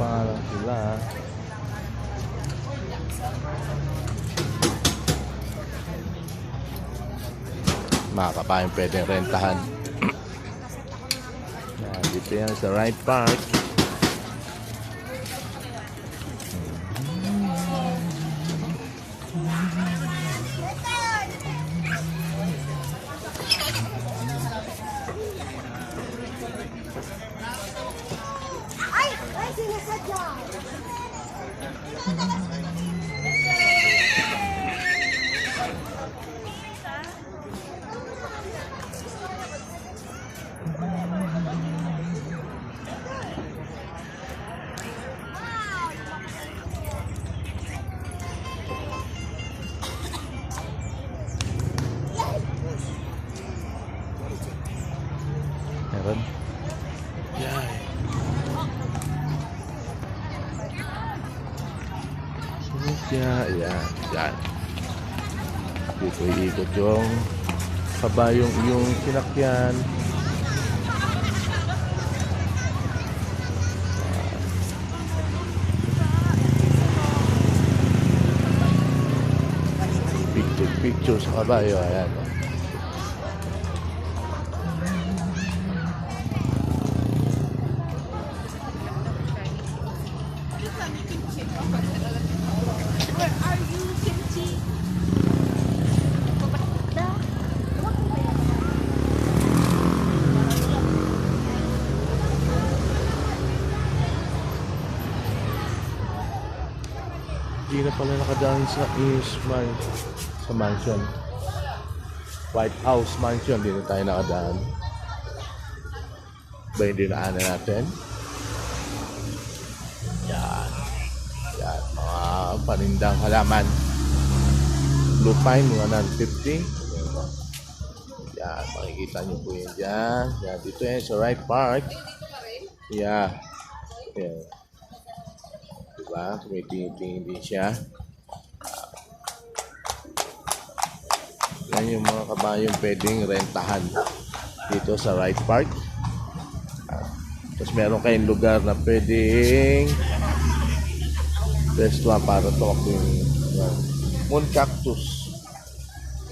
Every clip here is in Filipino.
Parang sila. Mga kabayan pwedeng rentahan. Yan, dito yan sa Right Park. Meron. Yan. Yan. Yan. Dito iikot yung kabayong yung sinakyan. Picture sa kabayo. Ayan. Where are you, Kimchi? Hindi na pala nakadaan sa sa mansion. White House Mansion. Hindi na tayo nakadaan. Ba hindi naanan natin? Yan. Yan. Mga panindang halaman. Blue Pine, 150. Yan. Makikita nyo po yun dyan. Yan. Dito yan sa Right Park. Yeah. Yan. Diba? Tumitingin din siya. Yan yung mga kabayong pwedeng rentahan dito sa Right Park. Tapos meron kayong lugar na pwedeng restaurant para tumakbo yung Moon Cactus.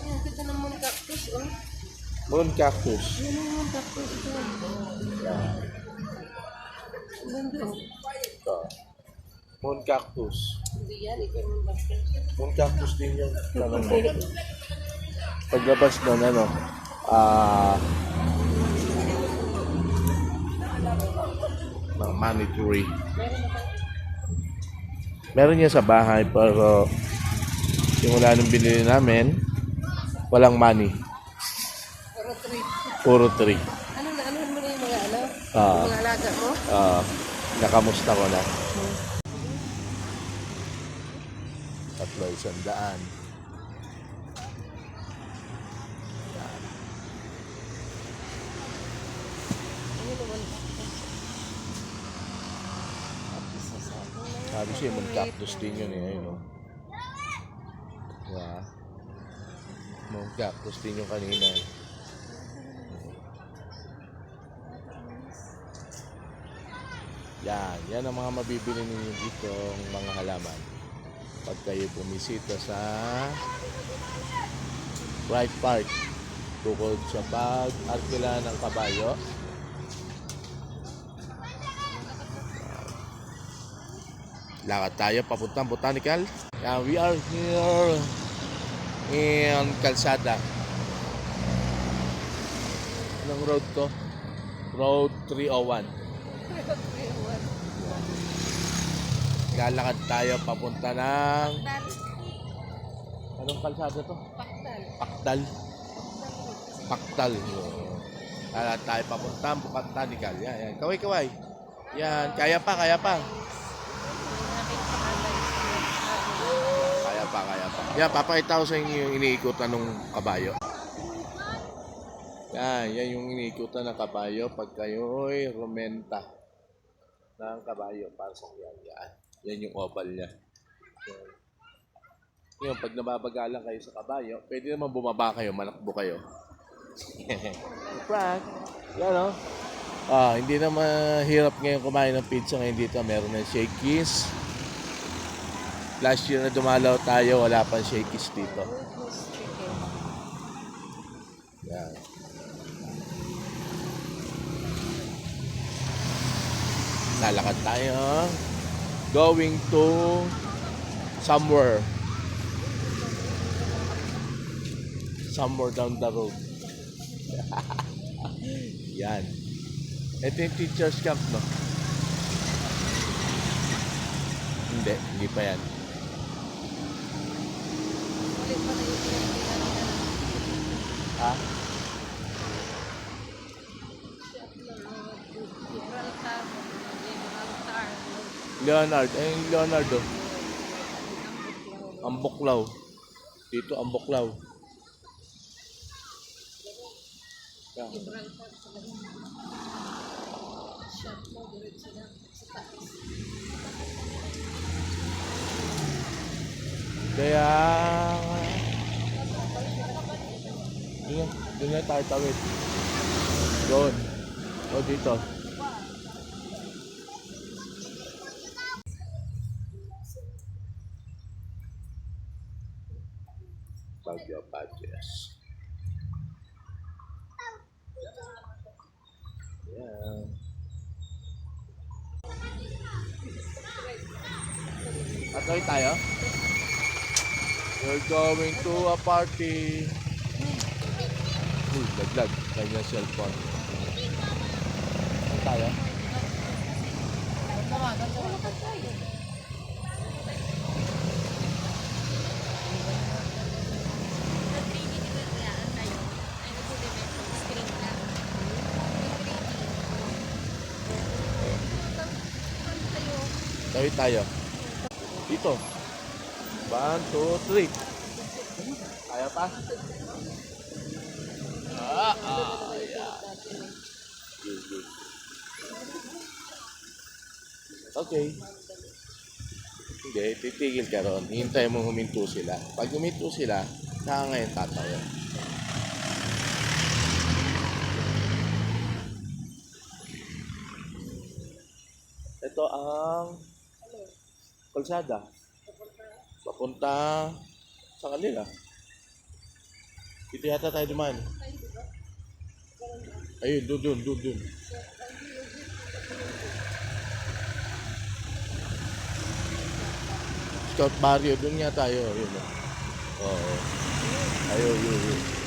Ayan, kita ng moon cactus, oh. Moon Cactus. Yan ang moon cactus, ito. Yan. Ang ganda, oh. Ito. Moon Cactus. Hindi yan, ikaw yung basket. Moon Cactus din yan. Tanong mo. Paglabas nun, ng money tree. Meron niya sa bahay pero yung wala nung binili namin, walang money. Puro tree. Puro tree. Ano mo na yung mga ano? Ah. Mga alaga mo? Nakamusta ko na. 300. Sabi siya, Moon Cactus din yun eh. Ayun, oh. Yeah. Moon Cactus din yung kanina. Yan. Yan ang mga mabibili ninyo dito, mga halaman. Pag kayo bumisita sa Right Park, bukod sa pag-arkila ng kabayo, lakad tayo papuntang Botanical. We are here in Calzada. Anong road to? Road 301. Lalakad tayo papunta ng... Anong kalsada to? Paktal. Paktal. Lalakad tayo papuntang Botanical. Yan. Kaway. Yan. Kaya pa. Kaya pa. Yan, papakita ko sa inyo yung iniikutan ng kabayo. Yan yung iniikutan ng kabayo pag kayo'y rumenta ng kabayo para sa yan. Yan yung oval niya. Yung pag nababagalan kayo sa kabayo, pwede naman bumaba kayo, manakbo kayo. Prank. Yan o. Hindi na mahirap ngayon kumain ng pizza ngayon dito. Meron ng Shakey's. Last year na dumalaw tayo, wala pang Shakey's dito. Witness chicken. Yan. Lalakad tayo. Going to somewhere. Somewhere down the road. Yan. Ito yung teacher's camp, no? Hindi pa yan. Ulit pa na yung pinagpinagpinag. Ha? Gibraltar. Gibraltar. Leonard. Yung Leonardo. Ang Buklaw. Dito ang Buklaw. Yan. Gibraltar. Shop mo, diretso na. Sa taas. Kaya... Doon na tayo tawid. Doon. O dito. Baguio Padres. Yan. Patuloy tayo? We're going to a party. Uy, laglag. Kanya cellphone. Saan tayo? Tawid tayo. Dito. 1, 2, 3. Ayaw pa? Yeah. Good. Okay. Hindi, titigil ka ron. Hintay mo huminto sila. Pag huminto sila, saka ngayon tatayo. Ito ang kalsada. Papunta sa kanila. Dito yata tayo dumaan. Ayun, doon. Scout Barrio, doon nga tayo. Ayun. Oo. Ayun.